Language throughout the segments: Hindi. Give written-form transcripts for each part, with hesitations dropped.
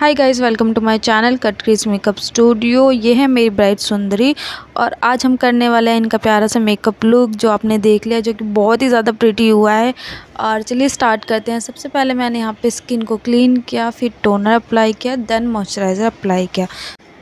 Hi guys, welcome to my channel cut crease makeup studio. ये है मेरी ब्राइड सुंदरी और आज हम करने वाले हैं इनका प्यारा सा मेकअप लुक जो आपने देख लिया, जो कि बहुत ही ज़्यादा प्रिटी हुआ है। और चलिए स्टार्ट करते हैं। सबसे पहले मैंने यहाँ पे स्किन को क्लीन किया, फिर टोनर अप्लाई किया, देन मॉइस्चराइज़र अप्लाई किया।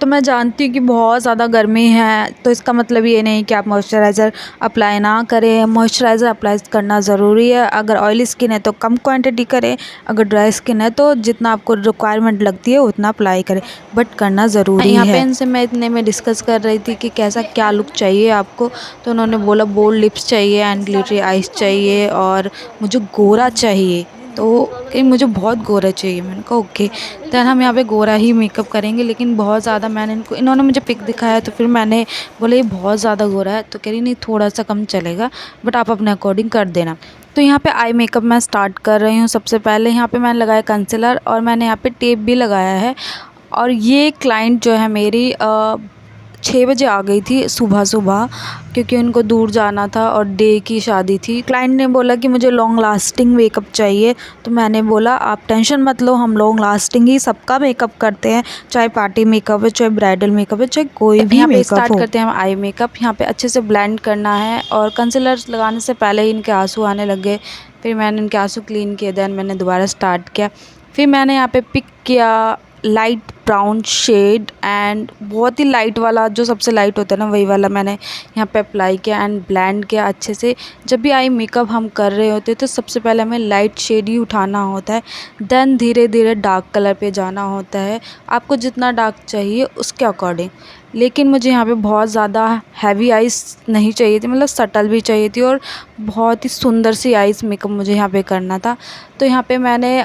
तो मैं जानती हूँ कि बहुत ज़्यादा गर्मी है, तो इसका मतलब ये नहीं कि आप मॉइस्चराइज़र अप्लाई ना करें। मॉइस्चराइज़र अप्लाई करना ज़रूरी है। अगर ऑयली स्किन है तो कम क्वांटिटी करें, अगर ड्राई स्किन है तो जितना आपको रिक्वायरमेंट लगती है उतना अप्लाई करें, बट करना ज़रूरी है। यहाँ पे इनसे मैं इतने में डिस्कस कर रही थी कि कैसा क्या लुक चाहिए आपको, तो उन्होंने बोला बोल्ड लिप्स चाहिए एंड ग्लिटरी आइज़ चाहिए और मुझे गोरा चाहिए। तो कि मुझे बहुत गोरा चाहिए। मैंने कहा ओके, तो हम यहाँ पे गोरा ही मेकअप करेंगे, लेकिन बहुत ज़्यादा इन्होंने मुझे पिक दिखाया तो फिर मैंने बोला ये बहुत ज़्यादा गोरा है, तो कह रही नहीं थोड़ा सा कम चलेगा, बट आप अपने अकॉर्डिंग कर देना। तो यहाँ पे आई मेकअप मैं स्टार्ट कर रही हूँ। सबसे पहले यहाँ पे मैंने लगाया कंसीलर और मैंने यहाँ पे टेप भी लगाया है। और ये क्लाइंट जो है मेरी 6 बजे आ गई थी सुबह, क्योंकि उनको दूर जाना था और डे की शादी थी। क्लाइंट ने बोला कि मुझे लॉन्ग लास्टिंग मेकअप चाहिए, तो मैंने बोला आप टेंशन मत लो, हम लॉन्ग लास्टिंग ही सबका मेकअप करते हैं, चाहे पार्टी मेकअप है, चाहे ब्राइडल मेकअप है, चाहे कोई भी मेकअप हो। स्टार्ट करते हैं हम आई मेकअप। यहाँ पे अच्छे से ब्लेंड करना है और कंसीलर लगाने से पहले ही इनके आंसू आने लगे। फिर मैंने इनके आंसू क्लीन किए, देन मैंने दोबारा स्टार्ट किया। फिर मैंने यहाँ पे पिक किया लाइट ब्राउन शेड एंड बहुत ही लाइट वाला, जो सबसे लाइट होता है ना वही वाला मैंने यहाँ पे अप्लाई किया एंड ब्लेंड किया अच्छे से। जब भी आई मेकअप हम कर रहे होते हैं तो सबसे पहले हमें लाइट शेड ही उठाना होता है, देन धीरे धीरे डार्क कलर पे जाना होता है, आपको जितना डार्क चाहिए उसके अकॉर्डिंग। लेकिन मुझे यहाँ पे बहुत ज़्यादा हैवी आइज़ नहीं चाहिए थी, मतलब सटल भी चाहिए थी और बहुत ही सुंदर सी आइज़ मेकअप मुझे यहाँ पे करना था। तो यहाँ पे मैंने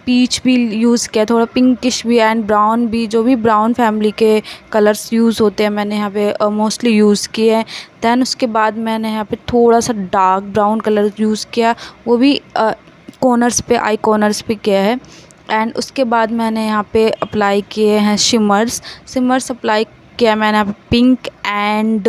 पीच भी यूज़ किया, थोड़ा पिंकिश भी एंड ब्राउन भी, जो भी ब्राउन फैमिली के कलर्स यूज़ होते हैं मैंने यहाँ पे मोस्टली यूज़ किए हैं। दैन उसके बाद मैंने यहाँ पे थोड़ा सा डार्क ब्राउन कलर यूज़ किया, वो भी कॉर्नर्स पे, आई कॉर्नर्स पे किया है। एंड उसके बाद मैंने यहाँ पे अप्लाई किए हैं शिमर्स अप्लाई किया मैंने यहाँ पे पिंक एंड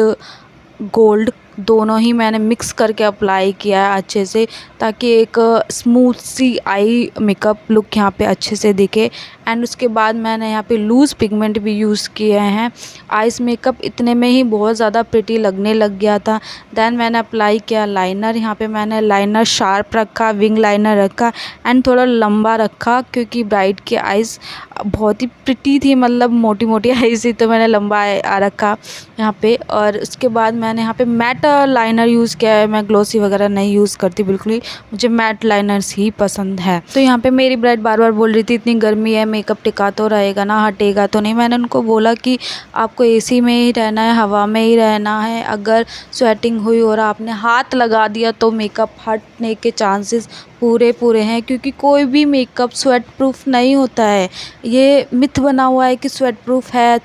गोल्ड, दोनों ही मैंने मिक्स करके अप्लाई किया है अच्छे से, ताकि एक स्मूथ सी आई मेकअप लुक यहाँ पे अच्छे से दिखे। एंड उसके बाद मैंने यहाँ पे लूज़ पिगमेंट भी यूज़ किए हैं। आइज़ मेकअप इतने में ही बहुत ज़्यादा प्रिटी लगने लग गया था। देन मैंने अप्लाई किया लाइनर। यहाँ पे मैंने लाइनर शार्प रखा, विंग लाइनर रखा एंड थोड़ा लंबा रखा, क्योंकि ब्राइड की आइज़ बहुत ही प्रिटी थी, मतलब मोटी मोटी आइज़ थी, तो मैंने लंबा रखा यहाँ पे। और उसके बाद मैंने यहाँ पे मैट लाइनर यूज़ किया है। मैं ग्लोसी वगैरह नहीं यूज़ करती बिल्कुल ही, मुझे मैट लाइनर्स ही पसंद है। तो यहाँ पे मेरी ब्राइड बार बार बोल रही थी इतनी गर्मी है, मेकअप टिका तो रहेगा ना, हटेगा तो नहीं। मैंने उनको बोला कि आपको एसी में ही रहना है, हवा में ही रहना है। अगर स्वेटिंग हुई और आपने हाथ लगा दिया तो मेकअप हटने के चांसेस पूरे हैं, क्योंकि कोई भी मेकअप स्वेट प्रूफ नहीं होता है। ये मिथ बना हुआ है कि स्वेट प्रूफ है,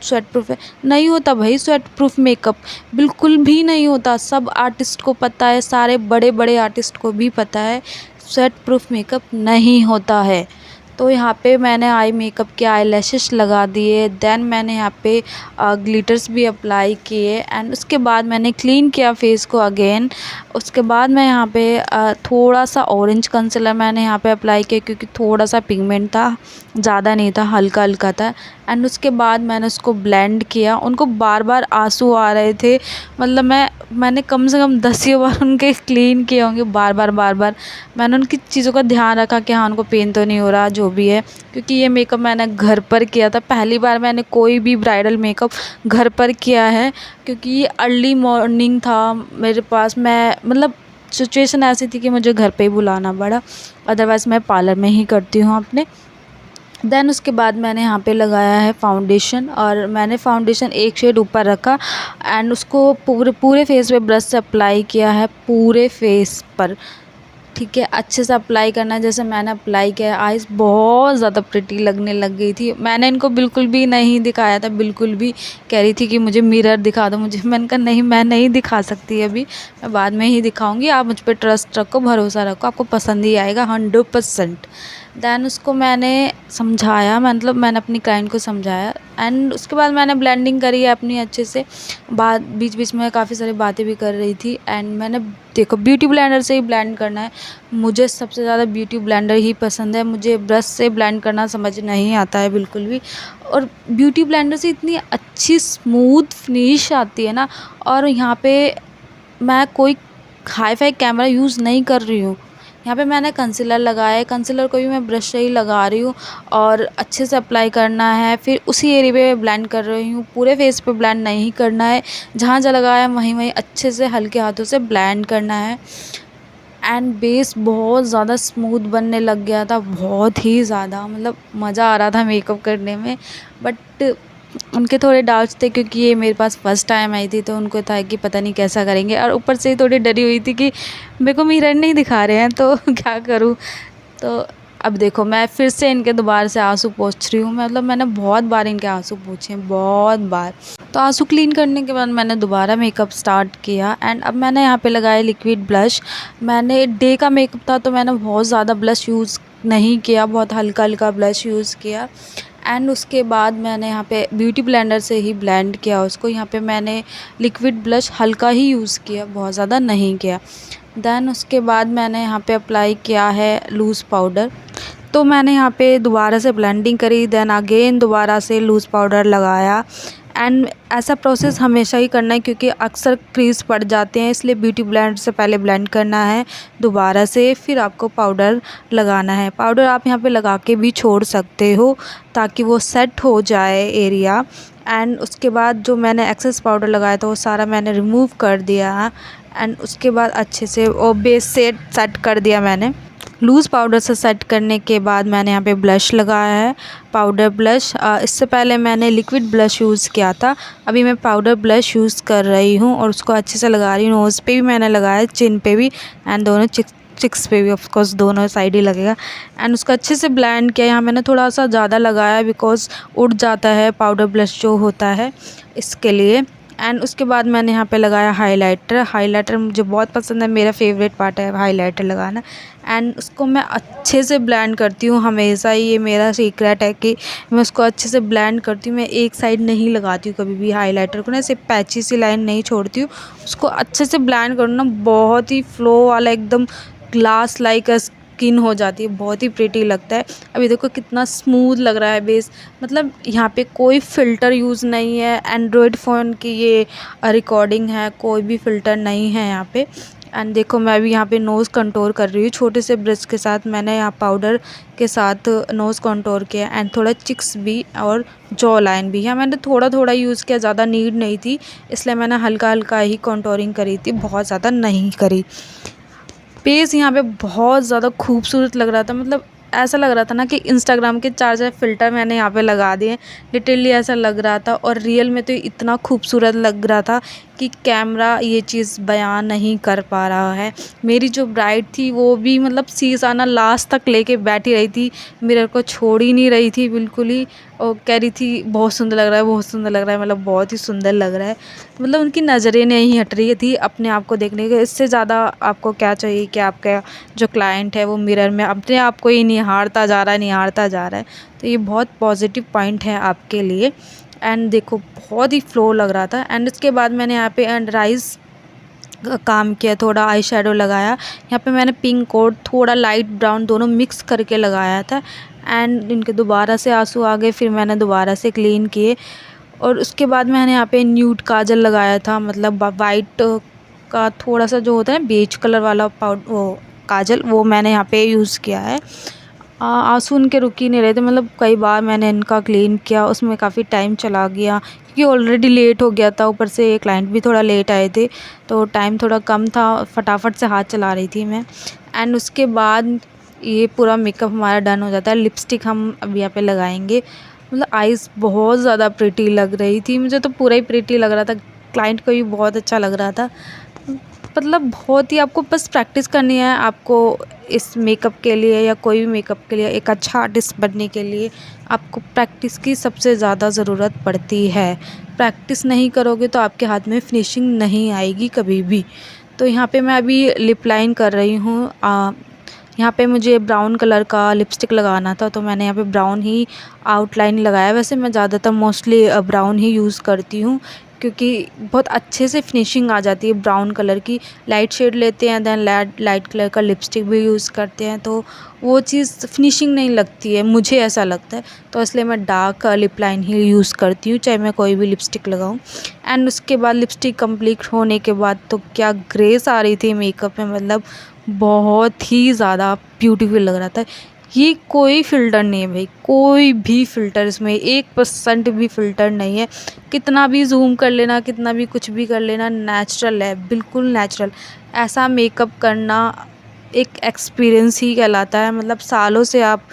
नहीं होता भाई। स्वेट प्रूफ मेकअप बिल्कुल भी नहीं होता। सब आर्टिस्ट को पता है, सारे बड़े बड़े आर्टिस्ट को भी पता है, स्वेट प्रूफ मेकअप नहीं होता है। तो यहाँ पे मैंने आई मेकअप के आई लैशेस लगा दिए, देन मैंने यहाँ पे ग्लिटर्स भी अप्लाई किए एंड उसके बाद मैंने क्लीन किया फेस को अगेन। उसके बाद मैं यहाँ पे थोड़ा सा ऑरेंज कंसीलर मैंने यहाँ पे अप्लाई किया, क्योंकि थोड़ा सा पिगमेंट था, ज़्यादा नहीं था, हल्का हल्का था। एंड उसके बाद मैंने उसको ब्लेंड किया। उनको बार बार आंसू आ रहे थे, मतलब मैंने कम से कम 10 बार उनके क्लीन किए होंगे, बार बार मैंने उनकी चीज़ों का ध्यान रखा कि हाँ उनको पेन तो नहीं हो रहा, जो भी है। क्योंकि ये मेकअप मैंने घर पर किया था, पहली बार मैंने कोई भी ब्राइडल मेकअप घर पर किया है, क्योंकि ये अर्ली मॉर्निंग था मेरे पास। मैं मतलब सिचुएशन ऐसी थी कि मुझे घर पे ही बुलाना पड़ा, अदरवाइज़ मैं पार्लर में ही करती हूँ अपने। देन उसके बाद मैंने यहाँ पे लगाया है फाउंडेशन, और मैंने फाउंडेशन एक शेड ऊपर रखा एंड उसको पूरे फेस पे ब्रश से अप्लाई किया है, पूरे फेस पर। ठीक है, अच्छे से अप्लाई करना है जैसे मैंने अप्लाई किया है। आइज़ बहुत ज़्यादा प्रिटी लगने लग गई थी। मैंने इनको बिल्कुल भी नहीं दिखाया था, बिल्कुल भी। कह रही थी कि मुझे मिरर दिखा दो मुझे, मैंने कहा नहीं, मैं नहीं दिखा सकती अभी, मैं बाद में ही दिखाऊंगी। आप मुझ पर ट्रस्ट रखो, भरोसा रखो, आपको पसंद ही आएगा 100%। देन उसको मैंने समझाया, मतलब मैंने अपनी क्लाइंट को समझाया एंड उसके बाद मैंने ब्लेंडिंग करी है अपनी अच्छे से। बात बीच बीच में काफ़ी सारी बातें भी कर रही थी एंड मैंने देखो ब्यूटी ब्लेंडर से ही ब्लेंड करना है। मुझे सबसे ज़्यादा ब्यूटी ब्लेंडर ही पसंद है, मुझे ब्रश से ब्लेंड करना समझ नहीं आता है बिल्कुल भी। और ब्यूटी ब्लेंडर से इतनी अच्छी स्मूथ फिनिश आती है ना। और यहाँ पे मैं कोई हाई फाई कैमरा यूज़ नहीं कर रही हूँ। यहाँ पे मैंने कंसीलर लगाया है, कंसीलर को भी मैं ब्रश से ही लगा रही हूँ और अच्छे से अप्लाई करना है। फिर उसी एरिया पे ब्लेंड कर रही हूँ, पूरे फेस पे ब्लेंड नहीं करना है। जहाँ जहाँ लगाया वहीं वहीं अच्छे से हल्के हाथों से ब्लेंड करना है। एंड बेस बहुत ज़्यादा स्मूथ बनने लग गया था, बहुत ही ज़्यादा, मतलब मज़ा आ रहा था मेकअप करने में। बट उनके थोड़े डाउट्स थे क्योंकि ये मेरे पास फर्स्ट टाइम आई थी, तो उनको था कि पता नहीं कैसा करेंगे और ऊपर से ही थोड़ी डरी हुई थी कि मेरे को मिरर नहीं दिखा रहे हैं तो क्या करूँ। तो अब देखो मैं फिर से इनके दोबारा से आंसू पोंछ रही हूँ, मतलब मैंने बहुत बार इनके आंसू पोंछे हैं, बहुत बार। तो आंसू क्लीन करने के बाद मैंने दोबारा मेकअप स्टार्ट किया एंड अब मैंने यहाँ पे लगाया लिक्विड ब्लश। मैंने डे का मेकअप था तो मैंने बहुत ज़्यादा ब्लश यूज़ नहीं किया, बहुत हल्का हल्का ब्लश यूज़ किया। एंड उसके बाद मैंने यहाँ पे ब्यूटी ब्लेंडर से ही ब्लेंड किया उसको। यहाँ पे मैंने लिक्विड ब्लश हल्का ही यूज़ किया, बहुत ज़्यादा नहीं किया। देन उसके बाद मैंने यहाँ पे अप्लाई किया है लूज़ पाउडर। तो मैंने यहाँ पे दोबारा से ब्लेंडिंग करी, देन अगेन दोबारा से लूज़ पाउडर लगाया। एंड ऐसा प्रोसेस हमेशा ही करना है क्योंकि अक्सर क्रीज पड़ जाते हैं, इसलिए ब्यूटी ब्लेंडर से पहले ब्लेंड करना है दोबारा से, फिर आपको पाउडर लगाना है। पाउडर आप यहाँ पे लगा के भी छोड़ सकते हो ताकि वो सेट हो जाए एरिया। एंड उसके बाद जो मैंने एक्सेस पाउडर लगाया था वो सारा मैंने रिमूव कर दिया एंड उसके बाद अच्छे से वो बेस से सेट कर दिया मैंने। लूज़ पाउडर से सेट करने के बाद मैंने यहाँ पे ब्लश लगाया है, पाउडर ब्लश। इससे पहले मैंने लिक्विड ब्लश यूज़ किया था, अभी मैं पाउडर ब्लश यूज़ कर रही हूँ और उसको अच्छे से लगा रही हूँ। नोज़ पे भी मैंने लगाया, चिन पे भी एंड दोनों चिक्स पे भी, ऑफ कोर्स दोनों साइड ही लगेगा। एंड उसको अच्छे से ब्लेंड किया। यहाँ मैंने थोड़ा सा ज़्यादा लगाया बिकॉज उड़ जाता है पाउडर ब्लश जो होता है, इसके लिए। एंड उसके बाद मैंने यहाँ पे लगाया हाइलाइटर। हाइलाइटर मुझे बहुत पसंद है, मेरा फेवरेट पार्ट है हाइलाइटर लगाना। एंड उसको मैं अच्छे से ब्लेंड करती हूँ हमेशा, ये मेरा सीक्रेट है कि मैं उसको अच्छे से ब्लेंड करती हूँ। मैं एक साइड नहीं लगाती हूँ कभी भी हाइलाइटर को ना, सिर्फ पैची सी लाइन नहीं छोड़ती हूँ, उसको अच्छे से ब्लेंड करना। बहुत ही फ्लो वाला एकदम ग्लास लाइक स्किन हो जाती है, बहुत ही प्रिटी लगता है। अभी देखो कितना स्मूथ लग रहा है बेस, मतलब यहाँ पे कोई फ़िल्टर यूज़ नहीं है। एंड्रॉयड फ़ोन की ये रिकॉर्डिंग है, कोई भी फ़िल्टर नहीं है यहाँ पे। एंड देखो मैं अभी यहाँ पे नोज़ कंटूर कर रही हूँ छोटे से ब्रश के साथ। मैंने यहाँ पाउडर के साथ नोज़ कंटूर किया एंड थोड़ा चिक्स भी और जॉ लाइन भी। यहाँ मैंने थोड़ा थोड़ा यूज़ किया, ज़्यादा नीड नहीं थी, इसलिए मैंने हल्का हल्का ही कंटूरिंग करी थी, बहुत ज़्यादा नहीं करी। फेस यहाँ पे बहुत ज़्यादा खूबसूरत लग रहा था, मतलब ऐसा लग रहा था ना कि इंस्टाग्राम के 4 फ़िल्टर मैंने यहाँ पे लगा दिए, लिटरली ऐसा लग रहा था। और रियल में तो इतना खूबसूरत लग रहा था कि कैमरा ये चीज़ बयान नहीं कर पा रहा है। मेरी जो ब्राइड थी वो भी मतलब शीशाना लास्ट तक लेके बैठी रही थी, मिरर को छोड़ ही नहीं रही थी बिल्कुल ही, और कह रही थी बहुत सुंदर लग रहा है, बहुत सुंदर लग रहा है, मतलब बहुत ही सुंदर लग रहा है। मतलब उनकी नज़रें नहीं हट रही थी अपने आप को देखने के। इससे ज़्यादा आपको क्या चाहिए कि आपका जो क्लाइंट है वो मिरर में अपने आप को ही निहारता जा रहा है, निहारता जा रहा है। तो ये बहुत पॉजिटिव पॉइंट है आपके लिए। एंड देखो बहुत ही फ्लो लग रहा था। एंड इसके बाद मैंने यहाँ पे अंडर आइज़ काम किया, थोड़ा आई शेडो लगाया। यहाँ पे मैंने पिंक और थोड़ा लाइट ब्राउन दोनों मिक्स करके लगाया था। एंड इनके दोबारा से आंसू आ गए, फिर मैंने दोबारा से क्लीन किए। और उसके बाद मैंने यहाँ पे न्यूड काजल लगाया था, मतलब वाइट का थोड़ा सा जो होता है बेज कलर वाला वो काजल, वो मैंने यहाँ पे यूज़ किया है। आंसू उनके रुक ही नहीं रहे थे, मतलब कई बार मैंने इनका क्लीन किया, उसमें काफ़ी टाइम चला गया क्योंकि ऑलरेडी लेट हो गया था, ऊपर से क्लाइंट भी थोड़ा लेट आए थे तो टाइम थोड़ा कम था, फटाफट से हाथ चला रही थी मैं। एंड उसके बाद ये पूरा मेकअप हमारा डन हो जाता है। लिपस्टिक हम अब यहाँ पे लगाएंगे। मतलब आइज़ बहुत ज़्यादा प्रिटी लग रही थी, मुझे तो पूरा ही प्रिटी लग रहा था, क्लाइंट को भी बहुत अच्छा लग रहा था। मतलब बहुत ही, आपको बस प्रैक्टिस करनी है। आपको इस मेकअप के लिए या कोई भी मेकअप के लिए, एक अच्छा आर्टिस्ट बनने के लिए आपको प्रैक्टिस की सबसे ज़्यादा ज़रूरत पड़ती है। प्रैक्टिस नहीं करोगे तो आपके हाथ में फिनिशिंग नहीं आएगी कभी भी। तो यहाँ पे मैं अभी लिप लाइन कर रही हूँ। यहाँ पे मुझे ब्राउन कलर का लिपस्टिक लगाना था, तो मैंने यहाँ पे ब्राउन ही आउटलाइन लगाया। वैसे मैं ज़्यादातर मोस्टली ब्राउन ही यूज़ करती हूँ, क्योंकि बहुत अच्छे से फिनिशिंग आ जाती है ब्राउन कलर की। लाइट शेड लेते हैं, देन लाइट कलर का लिपस्टिक भी यूज़ करते हैं, तो वो चीज़ फिनिशिंग नहीं लगती है, मुझे ऐसा लगता है। तो इसलिए मैं डार्क लिप लाइन ही यूज़ करती हूँ, चाहे मैं कोई भी लिपस्टिक लगाऊँ। एंड उसके बाद लिपस्टिक कंप्लीट होने के बाद तो क्या ग्रेस आ रही थी मेकअप में, मतलब बहुत ही ज़्यादा ब्यूटीफुल लग रहा था। ये कोई फ़िल्टर नहीं है भाई, कोई भी फ़िल्टर इसमें 1% भी फ़िल्टर नहीं है। कितना भी ज़ूम कर लेना, कितना भी कुछ भी कर लेना, नेचुरल है, बिल्कुल नेचुरल। ऐसा मेकअप करना एक एक्सपीरियंस ही कहलाता है। मतलब सालों से आप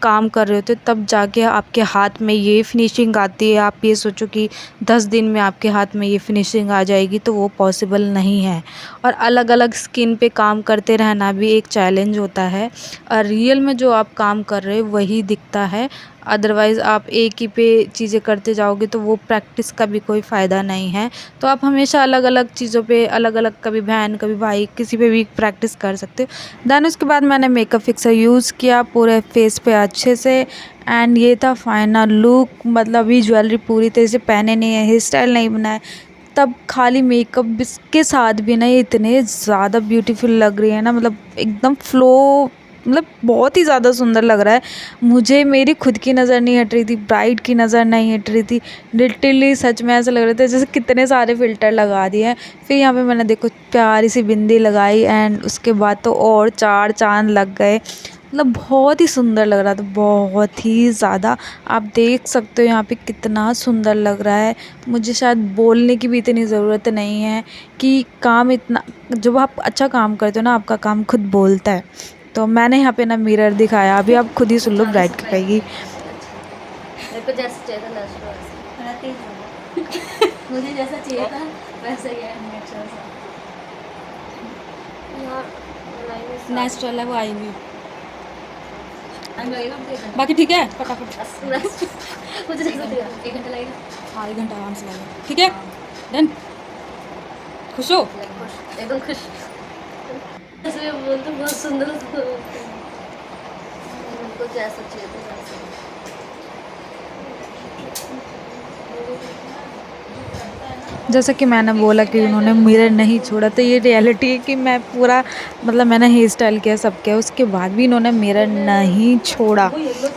काम कर रहे होते तब जाके आपके हाथ में ये फिनिशिंग आती है। आप ये सोचो कि 10 दिन में आपके हाथ में ये फिनिशिंग आ जाएगी, तो वो पॉसिबल नहीं है। और अलग अलग स्किन पे काम करते रहना भी एक चैलेंज होता है, और रियल में जो आप काम कर रहे हो वही दिखता है। अदरवाइज़ आप एक ही पे चीज़ें करते जाओगे तो वो प्रैक्टिस का भी कोई फ़ायदा नहीं है। तो आप हमेशा अलग अलग चीज़ों पे अलग अलग, कभी बहन कभी भाई, किसी पे भी प्रैक्टिस कर सकते हो। देन उसके बाद मैंने मेकअप फिक्सर यूज़ किया पूरे फेस पे अच्छे से, एंड ये था फाइनल लुक। मतलब अभी ज्वेलरी पूरी तरह से पहने नहीं है, हेयर स्टाइल नहीं बनाया, तब खाली मेकअप के साथ भी ना ये इतने ज़्यादा ब्यूटीफुल लग रही है ना, मतलब एकदम फ्लो, मतलब बहुत ही ज़्यादा सुंदर लग रहा है। मुझे मेरी खुद की नज़र नहीं हट रही थी, ब्राइड की नज़र नहीं हट रही थी। लिटरली सच में ऐसा लग रहा था जैसे कितने सारे फ़िल्टर लगा दिए हैं। फिर यहाँ पे मैंने देखो प्यारी सी बिंदी लगाई, एंड उसके बाद तो और 4 चाँद लग गए। मतलब बहुत ही सुंदर लग रहा था, बहुत ही ज़्यादा। आप देख सकते हो यहाँ पे कितना सुंदर लग रहा है। मुझे शायद बोलने की भी इतनी ज़रूरत नहीं है कि काम इतना, जब आप अच्छा काम करते हो ना, आपका काम खुद बोलता है। तो मैंने यहाँ पे ना मिरर दिखाया, अभी आप खुद ही सुन लो ब्राइड की कहेगी। मेरे को जैसा चाहिए था मुझे जैसा चाहिए था वैसा ही है। नेचुरल है वो, आई भी बाकी ठीक है फटाफट। मुझे जैसा चाहिए 1 घंटा लगेगा। हाँ 1 घंटा आराम से लगेगा, ठीक है डन। खुश हो? एकदम खुश। ऐसे बोलते बहुत सुंदर मुझको जैसा चाहिए था वैसा। जैसा कि मैंने बोला कि उन्होंने मिरर नहीं छोड़ा, तो ये रियलिटी है कि मैं पूरा, मतलब मैंने हेयर स्टाइल किया, सब किया, उसके बाद भी इन्होंने मिरर नहीं छोड़ा,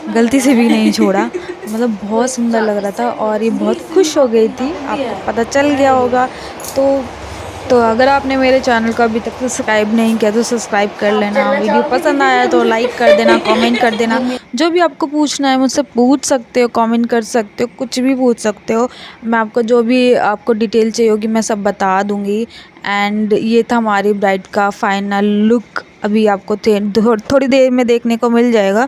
गलती से भी नहीं छोड़ा। मतलब बहुत सुंदर लग रहा था, और ये बहुत खुश हो गई थी, आपको पता चल गया होगा। तो अगर आपने मेरे चैनल को अभी तक सब्सक्राइब नहीं किया तो सब्सक्राइब कर लेना। वीडियो पसंद आया तो लाइक कर देना, कमेंट कर देना। जो भी आपको पूछना है मुझसे पूछ सकते हो, कमेंट कर सकते हो, कुछ भी पूछ सकते हो। मैं आपको जो भी आपको डिटेल चाहिए होगी मैं सब बता दूँगी। एंड ये था हमारी ब्राइड का फाइनल लुक। अभी आपको थोड़ी देर में देखने को मिल जाएगा।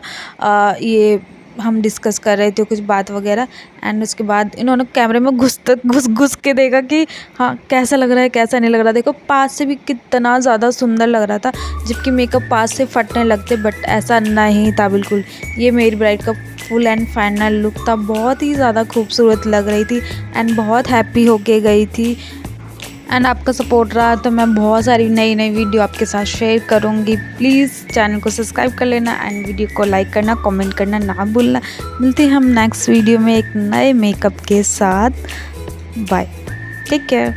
ये हम डिस्कस कर रहे थे कुछ बात वगैरह, एंड उसके बाद इन्होंने कैमरे में घुस के देखा कि हाँ कैसा लग रहा है, कैसा नहीं लग रहा। देखो पास से भी कितना ज़्यादा सुंदर लग रहा था, जबकि मेकअप पास से फटने लगते, बट ऐसा नहीं था बिल्कुल। ये मेरी ब्राइड का फुल एंड फाइनल लुक था, बहुत ही ज़्यादा खूबसूरत लग रही थी, एंड बहुत हैप्पी होके गई थी। एंड आपका सपोर्ट रहा तो मैं बहुत सारी नई नई वीडियो आपके साथ शेयर करूँगी। प्लीज़ चैनल को सब्सक्राइब कर लेना, एंड वीडियो को लाइक करना, कमेंट करना ना भूलना। मिलते हैं हम नेक्स्ट वीडियो में एक नए मेकअप के साथ। Bye, take care.